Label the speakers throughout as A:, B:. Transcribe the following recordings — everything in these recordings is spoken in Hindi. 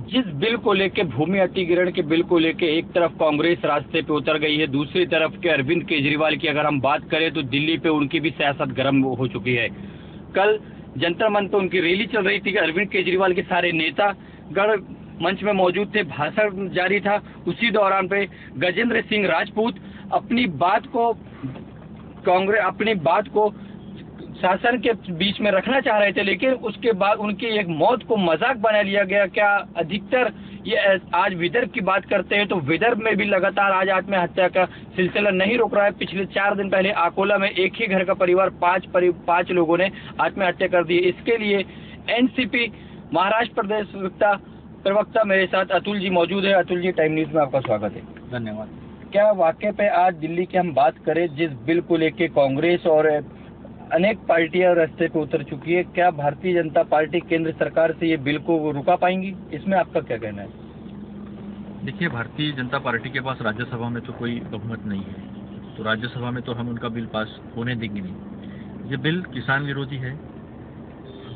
A: जिस बिल को लेके, भूमि अधिग्रहण के बिल को लेके, एक तरफ कांग्रेस रास्ते पे उतर गई है, दूसरी तरफ के अरविंद केजरीवाल की अगर हम बात करें तो दिल्ली पे उनकी भी सियासत गर्म हो चुकी है। कल जंतर मंतर पे उनकी रैली चल रही थी कि अरविंद केजरीवाल के सारे नेतागण मंच में मौजूद थे, भाषण जारी था। उसी दौरान पे गजेंद्र सिंह राजपूत अपनी बात को शासन के बीच में रखना चाह रहे थे, लेकिन उसके बाद उनकी एक मौत को मजाक बना लिया गया। क्या अधिकतर ये आज विदर्भ की बात करते हैं तो विदर्भ में भी लगातार आज आत्महत्या का सिलसिला नहीं रुक रहा है। पिछले 4 दिन पहले अकोला में एक ही घर का परिवार 5 लोगों ने आत्महत्या कर दी। इसके लिए एनसीपी महाराष्ट्र प्रदेश प्रवक्ता मेरे साथ अतुल जी मौजूद है। अतुल जी, टाइम न्यूज में आपका स्वागत है।
B: धन्यवाद।
A: क्या वाकई पे आज दिल्ली की हम बात करें, जिस बिल को लेके कांग्रेस और अनेक पार्टियां रास्ते पे उतर चुकी है, क्या भारतीय जनता पार्टी केंद्र सरकार से ये बिल को रुका पाएंगी? इसमें आपका क्या कहना है?
B: देखिए, भारतीय जनता पार्टी के पास राज्यसभा में तो कोई बहुमत नहीं है, तो राज्यसभा में तो हम उनका बिल पास होने देंगे नहीं। ये बिल किसान विरोधी है।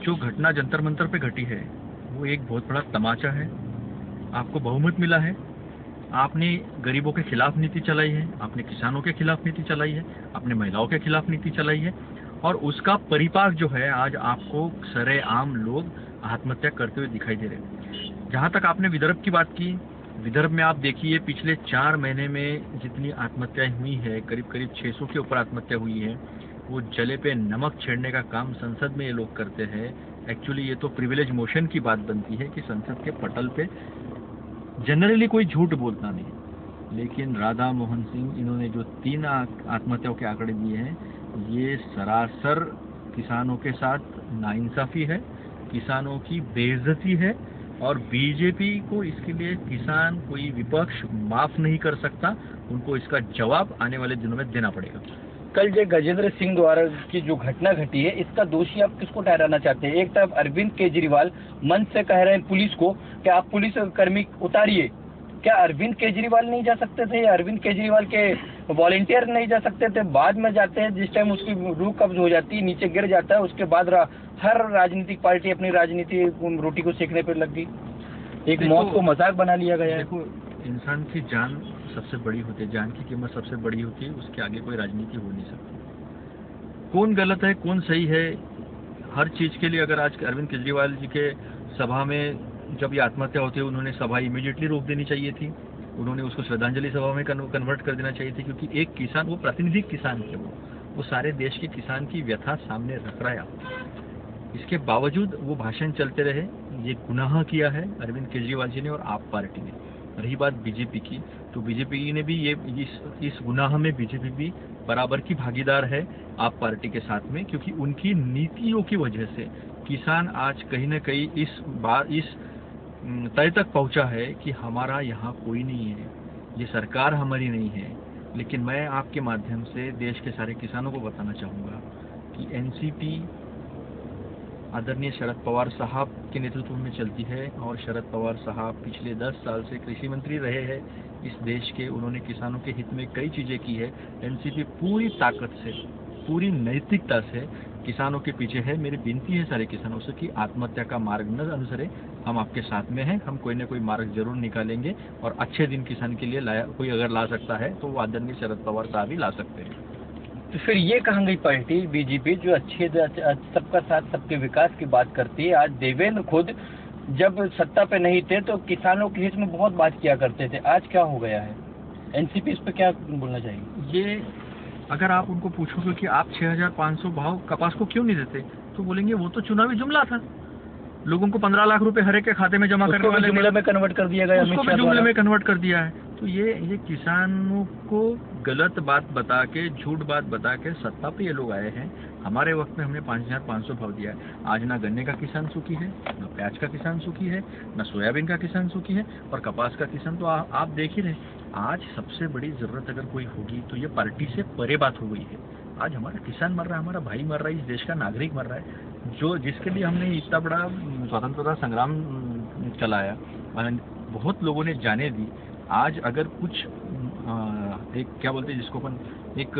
B: जो घटना जंतर मंतर पे घटी है वो एक बहुत बड़ा तमाचा है। आपको बहुमत मिला है, आपने गरीबों के खिलाफ नीति चलाई है, आपने किसानों के खिलाफ नीति चलाई है, आपने महिलाओं के खिलाफ नीति चलाई है, और उसका परिपाक जो है आज आपको सरेआम लोग आत्महत्या करते हुए दिखाई दे रहे हैं। जहां तक आपने विदर्भ की बात की, विदर्भ में आप देखिए पिछले 4 महीने में जितनी आत्महत्याएं हुई है, करीब करीब 600 के ऊपर आत्महत्या हुई है। वो जले पे नमक छेड़ने का काम संसद में ये लोग करते हैं। एक्चुअली ये तो प्रिविलेज मोशन की बात बनती है कि संसद के पटल पे जनरली कोई झूठ बोलता नहीं, लेकिन राधा मोहन सिंह इन्होंने जो 3 आत्महत्याओं के आंकड़े दिए हैं, ये सरासर किसानों के साथ नाइंसाफी है, किसानों की बेइज्जती है, और बीजेपी को इसके लिए किसान, कोई विपक्ष माफ नहीं कर सकता। उनको इसका जवाब आने वाले दिनों में देना पड़ेगा।
A: कल जो गजेंद्र सिंह द्वारा की जो घटना घटी है, इसका दोषी आप किसको ठहराना चाहते हैं? एक तरफ अरविंद केजरीवाल मंच से कह रहे हैं पुलिस को कि आप पुलिस कर्मी उतारिए। क्या अरविंद केजरीवाल नहीं जा सकते थे, या अरविंद केजरीवाल के वॉलंटियर नहीं जा सकते थे? बाद में जाते हैं, जिस टाइम उसकी रूह कब्ज हो जाती है, नीचे गिर जाता है, उसके बाद हर राजनीतिक पार्टी अपनी राजनीति रोटी को सेकने पर लग गई। एक मौत को मजाक बना लिया गया है।
B: देखो, इंसान की जान सबसे बड़ी होती है, जान की कीमत सबसे बड़ी होती है, उसके आगे कोई राजनीति हो नहीं सकती। कौन गलत है, कौन सही है, हर चीज के लिए अगर आज अरविंद केजरीवाल जी के सभा में जब ये आत्महत्या होती है, उन्होंने सभा इमीडिएटली रोक देनी चाहिए थी। उन्होंने उसको श्रद्धांजलि सभा में कन्वर्ट कर देना चाहिए थी, क्योंकि एक किसान, वो प्रातिनिधिक किसान थे, वो सारे देश के किसान की व्यथा सामने रख रहा है। इसके बावजूद वो भाषण चलते रहे। ये गुनाह किया है अरविंद केजरीवाल जी ने और आप पार्टी ने। रही बात बीजेपी की, तो बीजेपी ने भी इस गुनाह में बीजेपी भी बराबर की भागीदार है आप पार्टी के साथ में, क्योंकि उनकी नीतियों की वजह से किसान आज कहीं न कहीं इस तय तक पहुंचा है कि हमारा यहाँ कोई नहीं है, ये सरकार हमारी नहीं है। लेकिन मैं आपके माध्यम से देश के सारे किसानों को बताना चाहूँगा कि एनसीपी आदरणीय शरद पवार साहब के नेतृत्व में चलती है, और शरद पवार साहब पिछले 10 साल से कृषि मंत्री रहे हैं इस देश के। उन्होंने किसानों के हित में कई चीज़ें की है। एनसीपी पूरी ताकत से, पूरी नैतिकता से किसानों के पीछे है। मेरी विनती है सारे किसानों से कि आत्महत्या का मार्ग न अनुसरे, हम आपके साथ में हैं, हम कोई न कोई मार्ग जरूर निकालेंगे, और अच्छे दिन किसान के लिए कोई अगर ला सकता है तो वो आदरणीय शरद पवार साहब ही ला सकते हैं।
A: तो फिर ये कहाँ गई पार्टी बीजेपी, जो सबका साथ सबके विकास की बात करती है? आज देवेंद्र खुद जब सत्ता पे नहीं थे तो किसानों के हित में बहुत बात किया करते थे, आज क्या हो गया है? एनसीपी इस पे क्या बोलना चाहिए?
B: ये अगर आप उनको पूछोगे कि आप 6500 भाव कपास को क्यों नहीं देते, तो बोलेंगे वो तो चुनावी जुमला था, लोगों को 15 लाख रुपए हर एक के खाते में जमा करने वाले
A: जुमले में कन्वर्ट कर दिया गया,
B: उसको भी जुमले में कन्वर्ट कर दिया है। तो ये किसानों को गलत बात बता के, झूठ बात बता के सत्ता पे ये लोग आए हैं। हमारे वक्त में हमने 5500 भाव दिया है। आज ना गन्ने का किसान सुखी है, ना प्याज का किसान सुखी है, ना सोयाबीन का किसान सुखी है, और कपास का किसान तो आप देख ही रहे। आज सबसे बड़ी जरूरत अगर कोई होगी तो ये पार्टी से परे बात हो गई है। आज हमारा किसान मर रहा है, हमारा भाई मर रहा है, इस देश का नागरिक मर रहा है, जिसके लिए हमने इतना बड़ा स्वतंत्रता संग्राम चलाया, बहुत लोगों ने जाने दी। आज अगर कुछ एक क्या बोलते हैं जिसको अपन, एक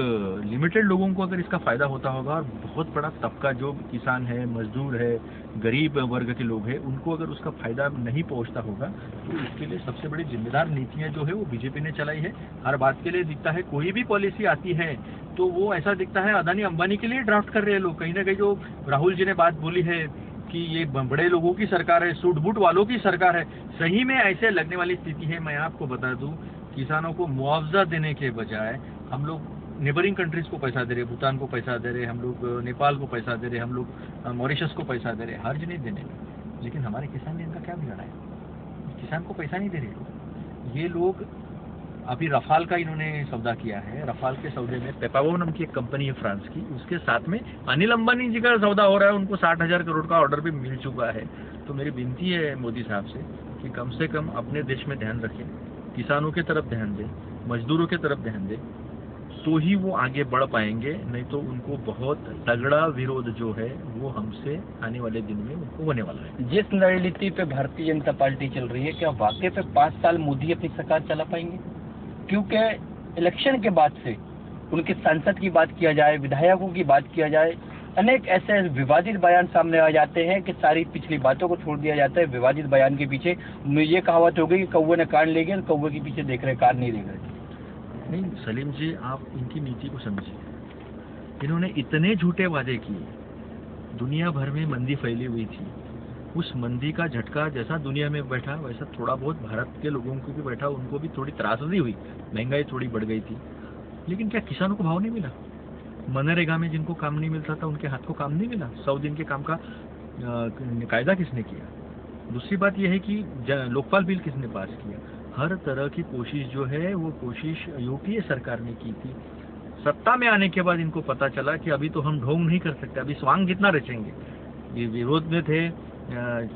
B: लिमिटेड लोगों को अगर इसका फ़ायदा होता होगा और बहुत बड़ा तबका जो किसान है, मजदूर है, गरीब वर्ग के लोग हैं, उनको अगर उसका फ़ायदा नहीं पहुंचता होगा तो इसके लिए सबसे बड़ी जिम्मेदार नीतियां जो है वो बीजेपी ने चलाई है। हर बात के लिए दिखता है, कोई भी पॉलिसी आती है तो वो ऐसा दिखता है अदानी अंबानी के लिए ड्राफ्ट कर रहे हैं लोग। कहीं ना कहीं जो राहुल जी ने बात बोली है कि ये बड़े लोगों की सरकार है, सूट बूट वालों की सरकार है, सही में ऐसे लगने वाली स्थिति है। मैं आपको बता दूं, किसानों को मुआवजा देने के बजाय हम लोग नेबरिंग कंट्रीज को पैसा दे रहे, भूटान को पैसा दे रहे, हम लोग नेपाल को पैसा दे रहे, हम लोग मॉरिशस को पैसा दे रहे, हर्ज नहीं देने। लेकिन हमारे किसान ने इनका क्या बिगाड़ा है? किसान को पैसा नहीं दे रहे ये लोग। अभी रफाल का इन्होंने सौदा किया है, रफाल के सौदे में पेपावो नाम की एक कंपनी है फ्रांस की, उसके साथ में अनिल अंबानी जी का सौदा हो रहा है, उनको 60,000 करोड़ का ऑर्डर भी मिल चुका है। तो मेरी विनती है मोदी साहब से कि कम से कम अपने देश में ध्यान रखें, किसानों की तरफ ध्यान दें, मजदूरों की तरफ ध्यान दें, तो ही वो आगे बढ़ पाएंगे। नहीं तो उनको बहुत तगड़ा विरोध जो है वो हमसे आने वाले दिन में उनको होने वाला है।
A: जिस रणनीति पे भारतीय जनता पार्टी चल रही है, क्या वाकई पे 5 साल मोदी अपनी सरकार चला पाएंगे? क्योंकि इलेक्शन के बाद से उनके सांसद की बात किया जाए, विधायकों की बात किया जाए, अनेक ऐसे विवादित बयान सामने आ जाते हैं कि सारी पिछली बातों को छोड़ दिया जाता है। विवादित बयान के पीछे ये कहावत हो गई कि कौवे ने कान ले गया, कौवे के पीछे देख रहे, कान नहीं देख रहे।
B: नहीं सलीम जी, आप इनकी नीति को समझिए। इन्होंने इतने झूठे वादे किए, दुनिया भर में मंदी फैली हुई थी, उस मंदी का झटका जैसा दुनिया में बैठा वैसा थोड़ा बहुत भारत के लोगों को भी बैठा, उनको भी थोड़ी त्रासदी हुई, महंगाई थोड़ी बढ़ गई थी। लेकिन क्या किसानों को भाव नहीं मिला? मनरेगा में जिनको काम नहीं मिलता था उनके हाथ को काम नहीं मिला? 100 दिन के काम का कायदा किसने किया? दूसरी बात यह है कि लोकपाल बिल किसने पास किया? हर तरह की कोशिश जो है वो कोशिश यूपीए सरकार ने की थी। सत्ता में आने के बाद इनको पता चला कि अभी तो हम ढोंग नहीं कर सकते, अभी स्वांग कितना रचेंगे। ये विरोध में थे,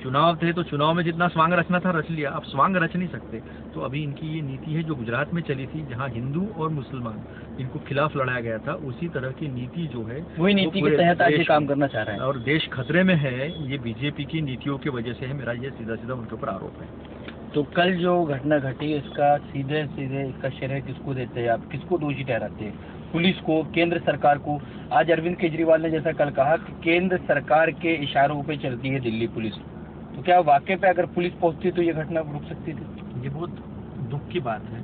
B: चुनाव थे, तो चुनाव में जितना स्वांग रचना था रच लिया, अब स्वांग रच नहीं सकते। तो अभी इनकी ये नीति है जो गुजरात में चली थी, जहां हिंदू और मुसलमान इनको खिलाफ लड़ाया गया था, उसी तरह की नीति जो है
A: वही नीति के तहत आज ये काम करना चाह रहे हैं
B: और देश खतरे में है। ये बीजेपी की नीतियों की वजह से है, मेरा ये सीधा सीधा उनके ऊपर आरोप है।
A: तो कल जो घटना घटी, इसका सीधे सीधे इसका श्रेय किसको देते हैं आप? किसको दोषी ठहराते हैं? पुलिस को, केंद्र सरकार को? आज अरविंद केजरीवाल ने जैसा कल कहा कि केंद्र सरकार के इशारों पे चलती है दिल्ली पुलिस, तो क्या वाकई पे अगर पुलिस पहुंचती तो ये घटना रुक सकती थी?
B: ये बहुत दुख की बात है।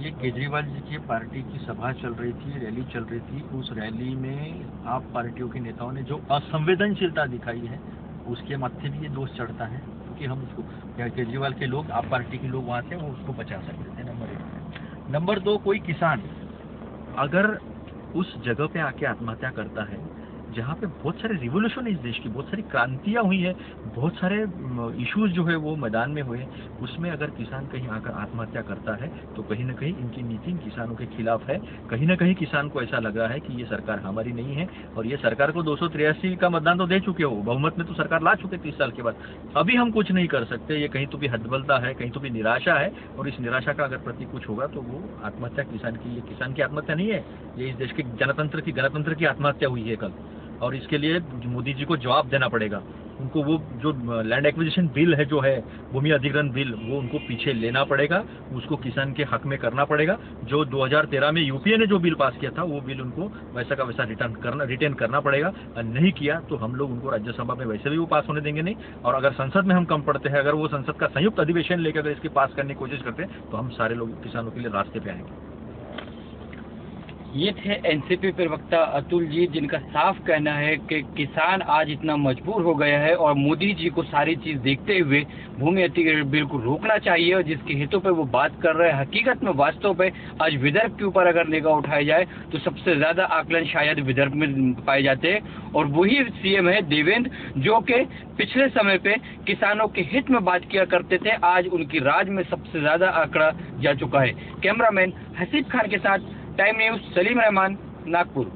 B: ये केजरीवाल जी की पार्टी की सभा चल रही थी, रैली चल रही थी, उस रैली में आप पार्टियों के नेताओं ने जो असंवेदनशीलता दिखाई है उसके माथे भी ये दोष चढ़ता है, क्योंकि हम उसको केजरीवाल के लोग, आप पार्टी के लोग वहाँ थे, वो उसको बचा सकते थे। नंबर 1। नंबर 2, कोई किसान अगर उस जगह पे आके आत्महत्या करता है जहाँ पे बहुत सारे रिवोल्यूशन है इस देश की, बहुत सारी क्रांतियाँ हुई है, बहुत सारे इश्यूज जो है वो मैदान में हुए, उसमें अगर किसान कहीं आकर आत्महत्या करता है तो कहीं ना कहीं इनकी नीति किसानों के खिलाफ है। कहीं ना कहीं किसान को ऐसा लग रहा है कि ये सरकार हमारी नहीं है, और ये सरकार को 283 का मतदान तो दे चुके हो, बहुमत में तो सरकार ला चुके 30 साल के बाद। अभी हम कुछ नहीं कर सकते, ये कहीं तो भी हतबलता है, कहीं तो भी निराशा है, और इस निराशा का अगर प्रतीक कुछ होगा तो वो आत्महत्या किसान की, ये किसान की आत्महत्या नहीं है, ये इस देश के गणतंत्र की आत्महत्या हुई है कल। और इसके लिए मोदी जी को जवाब देना पड़ेगा। उनको वो जो लैंड एक्विजिशन बिल है, जो है भूमि अधिग्रहण बिल, वो उनको पीछे लेना पड़ेगा, उसको किसान के हक में करना पड़ेगा। जो 2013 में यूपीए ने जो बिल पास किया था वो बिल उनको वैसा का वैसा रिटेन करना पड़ेगा, और नहीं किया तो हम लोग उनको राज्यसभा में वैसे भी वो पास होने देंगे नहीं। और अगर संसद में हम कम पड़ते हैं, अगर वो संसद का संयुक्त अधिवेशन लेकर अगर इसकी पास करने की कोशिश करते हैं तो हम सारे लोग किसानों के लिए रास्ते पे आएंगे।
A: ये थे एनसीपी प्रवक्ता अतुल जी, जिनका साफ कहना है कि किसान आज इतना मजबूर हो गया है और मोदी जी को सारी चीज देखते हुए भूमि अधिग्रहण बिल को रोकना चाहिए, और जिसके हितों पे वो बात कर रहे हैं। हकीकत में वास्तव पे आज विदर्भ के ऊपर अगर निगाह उठाई जाए तो सबसे ज्यादा आकलन शायद विदर्भ में पाए जाते हैं, और वही सीएम है देवेंद्र, जो कि पिछले समय पे किसानों के हित में बात किया करते थे। आज उनकी राज में सबसे ज्यादा आंकड़ा जा चुका है। कैमरामैन हसीब खान के साथ टाइम न्यूज, सलीम रहमान, नागपुर।